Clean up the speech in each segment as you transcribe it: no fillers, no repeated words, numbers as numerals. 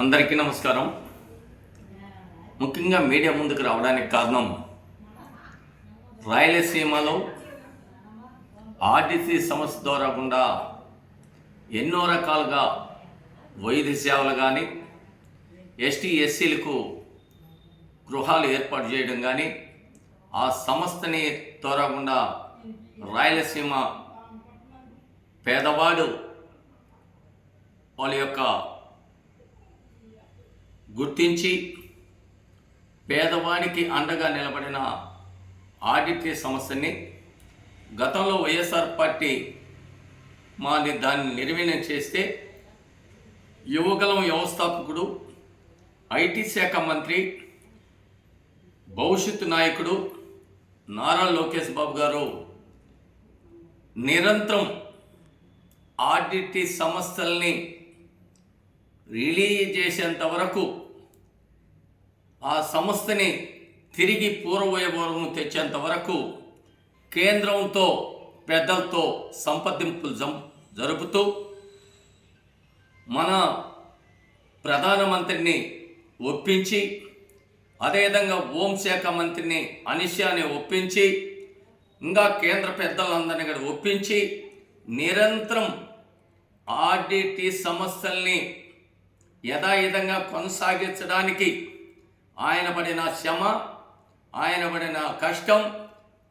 అందరికీ నమస్కారం. ముఖ్యంగా మీడియా ముందుకు రావడానికి కారణం రాయలసీమలో ఆర్టీసీ సంస్థ ద్వారా గుండా ఎన్నో రకాలుగా వైద్య సేవలు కానీ ఎస్టీ ఎస్సీలకు గృహాలు ఏర్పాటు చేయడం కానీ ఆ సంస్థని ద్వారా గుండా రాయలసీమ పేదవాడు వాళ్ళ యొక్క గుర్తించి పేదవాడికి అండగా నిలబడిన ఆర్టీసీ సంస్థని గతంలో వైఎస్ఆర్ పార్టీ దాన్ని నిర్వీర్యం చేస్తే యువగలం వ్యవస్థాపకుడు ఐటీ శాఖ మంత్రి భవిష్యత్తు నాయకుడు నారా లోకేష్ బాబు గారు నిరంతరం ఆర్టీసీ సంస్థల్ని రిలీజ్ చేసేంత వరకు ఆ సంస్థని తిరిగి పూర్వవైభవం తెచ్చేంత వరకు కేంద్రంతో పెద్దలతో సంప్రదింపులు జరుపుతూ మన ప్రధానమంత్రిని ఒప్పించి అదేవిధంగా హోంశాఖ మంత్రిని అమిత్ షాని ఒప్పించి ఇంకా కేంద్ర పెద్దలందరినీ కూడా ఒప్పించి నిరంతరం ఆర్టీసీ సంస్థల్ని యథావిధంగా కొనసాగించడానికి ఆయన పడిన శ్రమ, ఆయన పడిన కష్టం,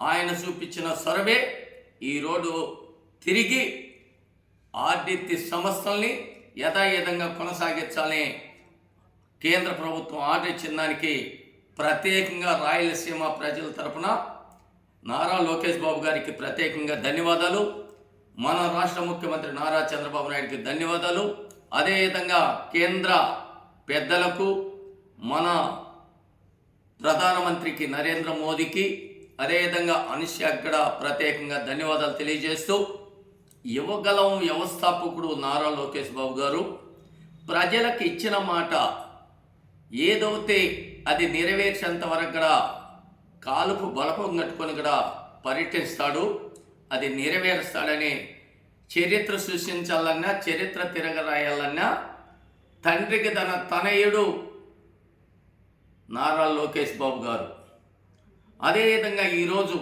ఆయన చూపించిన సొరవే ఈరోజు తిరిగి ఆర్టీసీ సంస్థల్ని యథావిధంగా కొనసాగించాలని కేంద్ర ప్రభుత్వం ఆర్డర్ ఇచ్చిన దానికి ప్రత్యేకంగా రాయలసీమ ప్రజల తరపున నారా లోకేష్ బాబు గారికి ప్రత్యేకంగా ధన్యవాదాలు, మన రాష్ట్ర ముఖ్యమంత్రి నారా చంద్రబాబు నాయుడికి ధన్యవాదాలు, అదేవిధంగా కేంద్ర పెద్దలకు, మన ప్రధానమంత్రికి నరేంద్ర మోదీకి, అదేవిధంగా అమిత్ షాకి కూడా ప్రత్యేకంగా ధన్యవాదాలు తెలియజేస్తూ యువగలం వ్యవస్థాపకుడు నారా లోకేష్ బాబు గారు ప్రజలకు ఇచ్చిన మాట ఏదైతే అది నెరవేర్చేంత వరకు కూడా కాలుపు బలపం కట్టుకొని కూడా పర్యటిస్తాడు, అది నెరవేరుస్తాడని చరిత్ర సృష్టించాలన్నా చరిత్ర తిరగరాయాలన్నా తండ్రికి తన తనయుడు నారా లోకేష్ బాబు గారు. అదేవిధంగా ఈరోజు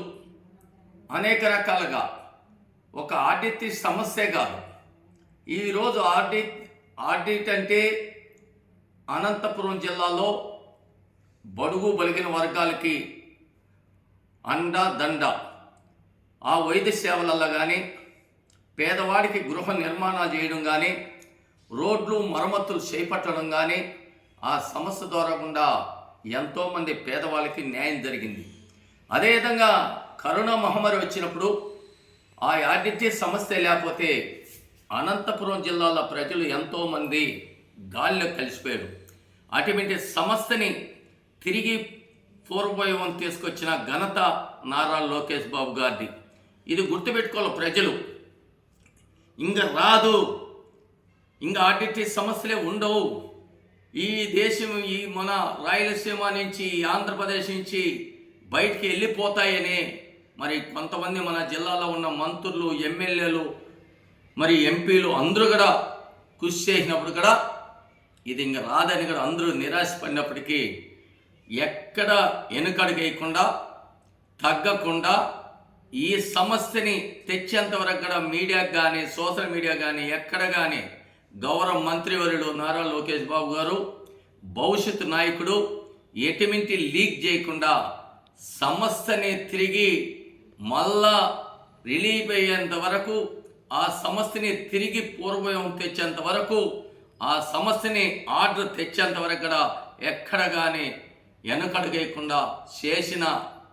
అనేక రకాలుగా ఒక ఆర్టీసీ సమస్యే కాదు, ఈరోజు ఆడిట్ అంటే అనంతపురం జిల్లాలో బడుగు బలిగిన వర్గాలకి అండా దండ ఆ వైద్య సేవలలో కానీ పేదవాడికి గృహ నిర్మాణాలు చేయడం కానీ రోడ్లు మరమ్మతులు చేపట్టడం కానీ ఆ సంస్థ ద్వారా గుండా ఎంతోమంది పేదవాళ్ళకి న్యాయం జరిగింది. అదేవిధంగా కరోనా మహమ్మారి వచ్చినప్పుడు ఆ ఆర్టీసీ సమస్య లేకపోతే అనంతపురం జిల్లాలో ప్రజలు ఎంతోమంది గాలిలో కలిసిపోయారు. అటువంటి సంస్థని తిరిగి పూర్వవైభవం తీసుకొచ్చిన ఘనత నారా లోకేష్ బాబు గారిది. ఇది గుర్తుపెట్టుకోవాలి ప్రజలు. ఇంకా రాదు, ఇంకా ఆర్టీసీ సమస్యలే ఉండవు, ఈ దేశం ఈ మన రాయలసీమ నుంచి ఆంధ్రప్రదేశ్ నుంచి బయటికి వెళ్ళిపోతాయని మరి కొంతమంది మన జిల్లాలో ఉన్న మంత్రులు, ఎమ్మెల్యేలు, మరి ఎంపీలు అందరూ కూడా కృషి చేసినప్పుడు కూడా ఇది ఇంకా రాదని కూడా అందరూ నిరాశపడినప్పటికీ ఎక్కడ వెనుకడుగేయకుండా తగ్గకుండా ఈ సమస్యని తెచ్చేంత వరకు కూడా మీడియాకి కానీ సోషల్ మీడియా కానీ ఎక్కడ కానీ గౌరవ మంత్రివర్యుడు నారా లోకేష్ బాబు గారు భవిష్యత్తు నాయకుడు ఎటువంటి లీక్ చేయకుండా సమస్యని తిరిగి మళ్ళా రిలీవ్ అయ్యేంత వరకు ఆ సమస్యని తిరిగి పూర్వవైభవం తెచ్చేంత వరకు ఆ సమస్యని ఆర్డర్ తెచ్చేంత వరకు కూడా ఎక్కడ కానీ వెనకడుగేయకుండా చేసిన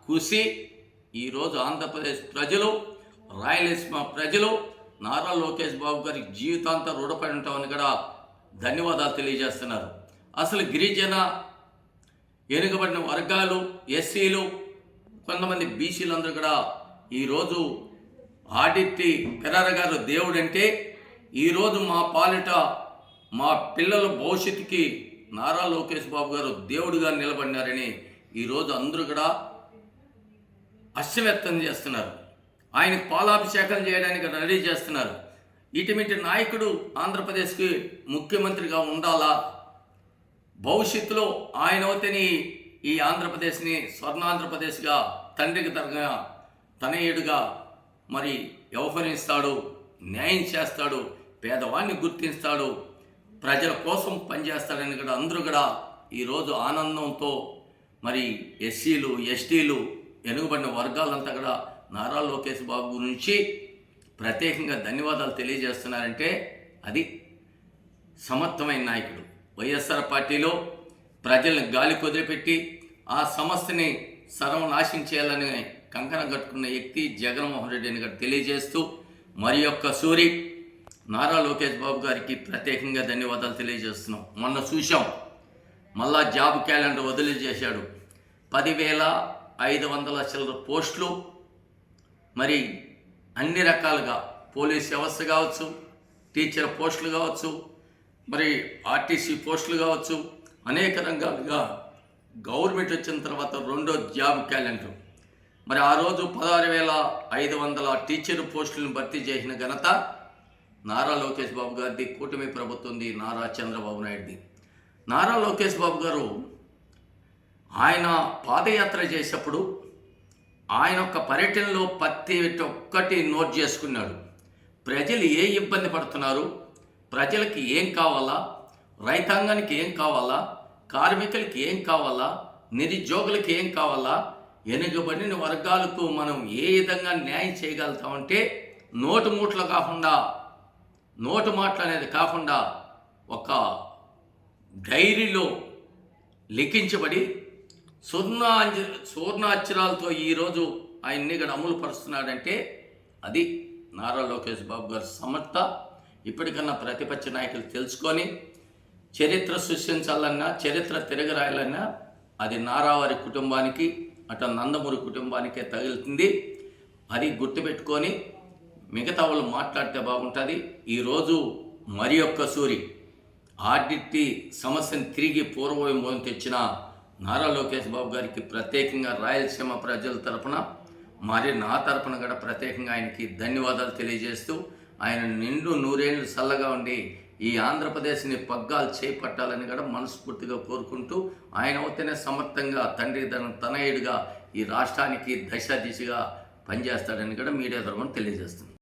కృషి ఈరోజు ఆంధ్రప్రదేశ్ ప్రజలు, రాయలసీమ ప్రజలు నారా లోకేష్ బాబు గారికి జీవితాంతం రుణపడి ఉంటామని కూడా ధన్యవాదాలు తెలియజేస్తున్నారు. అసలు గిరిజన వెనుకబడిన వర్గాలు, ఎస్సీలు, కొంతమంది బీసీలు అందరూ కూడా ఈరోజు ఆడిట్టి పెరార గారు దేవుడంటే ఈరోజు మా పాలిట మా పిల్లల భవిష్యత్తుకి నారా లోకేష్ బాబు గారు దేవుడిగా నిలబడినారని ఈరోజు అందరూ కూడా హర్షవ్యక్తం చేస్తున్నారు. ఆయనకు పాలాభిషేకం చేయడానికి రెడీ చేస్తున్నారు. ఇటువంటి నాయకుడు ఆంధ్రప్రదేశ్కి ముఖ్యమంత్రిగా ఉండాలా, భవిష్యత్తులో ఆయన అవుతని ఈ ఆంధ్రప్రదేశ్ని స్వర్ణాంధ్రప్రదేశ్గా తండ్రికి తరగా తనయుడుగా మరి వ్యవహరిస్తాడు, న్యాయం చేస్తాడు, పేదవాడిని గుర్తిస్తాడు, ప్రజల కోసం పనిచేస్తాడని కూడా అందరూ కూడా ఈరోజు ఆనందంతో మరి ఎస్సీలు ఎస్టీలు వెనుకబడిన వర్గాలంతా కూడా నారా లోకేష్ బాబు గురించి ప్రత్యేకంగా ధన్యవాదాలు తెలియజేస్తున్నారంటే అది సమర్థమైన నాయకుడు. వైఎస్ఆర్ పార్టీలో ప్రజల్ని గాలి కుదిరిపెట్టి ఆ సమస్యని సర్వనాశనం చేయాలని కంకణం కట్టుకున్న వ్యక్తి జగన్మోహన్ రెడ్డి అని గారు తెలియజేస్తూ మరి యొక్క సూరి నారా లోకేష్ బాబు గారికి ప్రత్యేకంగా ధన్యవాదాలు తెలియజేస్తున్నాం. మొన్న చూసాం, మళ్ళా జాబ్ క్యాలెండర్ వదిలి చేశాడు. 10,500 చిల్లర పోస్టులు, మరి అన్ని రకాలుగా పోలీస్ వ్యవస్థ కావచ్చు, టీచర్ పోస్టులు కావచ్చు, మరి ఆర్టీసీ పోస్టులు కావచ్చు, అనేక రంగాలుగా గవర్నమెంట్ వచ్చిన తర్వాత రెండో జాబ్ క్యాలెండర్. మరి ఆ రోజు 16,500 టీచర్ పోస్టులను భర్తీ చేసిన ఘనత నారా లోకేష్ బాబు గారిది, కూటమి ప్రభుత్వంది, నారా చంద్రబాబు నాయుడుది. నారా లోకేష్ బాబు గారు ఆయన పాదయాత్ర చేసేప్పుడు ఆయన యొక్క పర్యటనలో ప్రతి ఒక్కటి నోట్ చేసుకున్నాడు. ప్రజలు ఏ ఇబ్బంది పడుతున్నారు, ప్రజలకి ఏం కావాలా, రైతాంగానికి ఏం కావాలా, కార్మికులకి ఏం కావాలా, నిరుద్యోగులకి ఏం కావాలా, వెనుకబడిన వర్గాలకు మనం ఏ విధంగా న్యాయం చేయగలుగుతామంటే నోటు మాటలు అనేది కాకుండా ఒక డైరీలో లిఖించబడి సువర్ణాక్షరాలతో ఈరోజు ఆయన్ని కూడా అమలు పరుస్తున్నాడంటే అది నారా లోకేష్ బాబు గారి సమర్థ. ఇప్పటికన్నా ప్రతిపక్ష నాయకులు తెలుసుకొని చరిత్ర సృష్టించాలన్నా, చరిత్ర తిరగరాయాలన్నా అది నారావారి కుటుంబానికి, అటు నందమూరి కుటుంబానికే తగులుతుంది. అది గుర్తుపెట్టుకొని మిగతా వాళ్ళు మాట్లాడితే బాగుంటుంది. ఈరోజు మరి యొక్క సూరి ఆర్డిటి సమస్యను తిరిగి పూర్వవైభవం తెచ్చిన నారా లోకేష్ బాబు గారికి ప్రత్యేకంగా రాయలసీమ ప్రజల తరపున, మరి నా తరపున కూడా ప్రత్యేకంగా ఆయనకి ధన్యవాదాలు తెలియజేస్తూ ఆయన నిండు నూరేళ్ళు చల్లగా ఉండి ఈ ఆంధ్రప్రదేశ్ని పగ్గాలు చేపట్టాలని కూడా మనస్ఫూర్తిగా కోరుకుంటూ ఆయన అవుతేనే సమర్థంగా తండ్రి తనయుడిగా ఈ రాష్ట్రానికి దశ దిశగా పనిచేస్తాడని కూడా మీడియా తరపున తెలియజేస్తుంది.